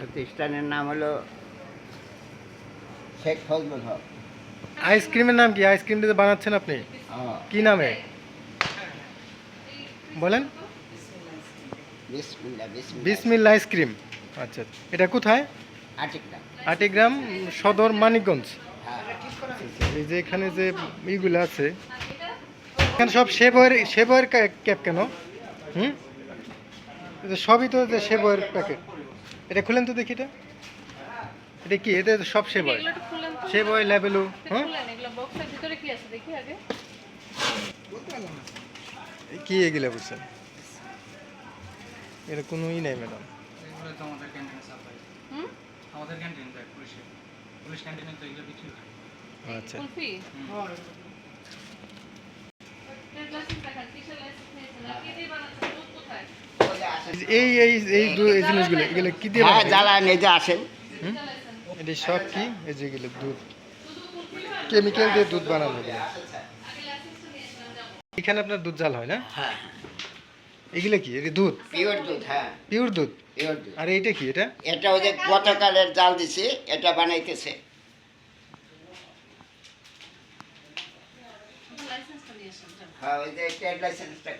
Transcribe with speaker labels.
Speaker 1: প্রতিষ্ঠানের নাম হলো শেখ ফজলুল হক।
Speaker 2: আইসক্রিমের নাম কি? আইসক্রিমটা যে বানাচ্ছেন আপনি কি নামে বলেন?
Speaker 1: বিসমিল্লাহ বিসমিল্লাহ।
Speaker 2: বিসমিল্লাহ আইসক্রিম। আচ্ছা, এটা কোথায়?
Speaker 1: আটিকটা।
Speaker 2: আটিগ্রাম সদর মানিকগঞ্জ।
Speaker 1: হ্যাঁ।
Speaker 2: এই যে এখানে যে এইগুলো আছে, এখানে সব শেবয়ের ক্যাপ কেন? হুম, এটা সবই তো যে শেবয়ের প্যাকেট। এটা খুলেন তো দেখি, এটা কি? এটা তো সব শেবয় লেবেলু। হ্যাঁ, কি এগুলো বুঝছেন? এটা কোনোই নেই ম্যাডাম। আচ্ছা, এই এই এই জিনিসগুলো এগুলো কি দিয়ে
Speaker 1: হ্যাঁ,
Speaker 2: বানানো?
Speaker 1: জ্বালা নিজে আসেন।
Speaker 2: এটা সব কি? এই যেগুলো দুধ, কেমিক্যাল দিয়ে দুধ বানানো এগুলো। এখানে আপনার দুধ জাল হয় না?
Speaker 1: হ্যাঁ,
Speaker 2: এগুলো কি? এটা দুধ,
Speaker 1: পিওর দুধ। হ্যাঁ,
Speaker 2: পিওর দুধ।
Speaker 1: পিওর দুধ।
Speaker 2: আর এইটা কি? এটা
Speaker 1: এটা ওই যে গতকালের জাল দিছে, এটা বানাইতেছে। হ্যাঁ, ওই যে ট্রেড লাইসেন্সটা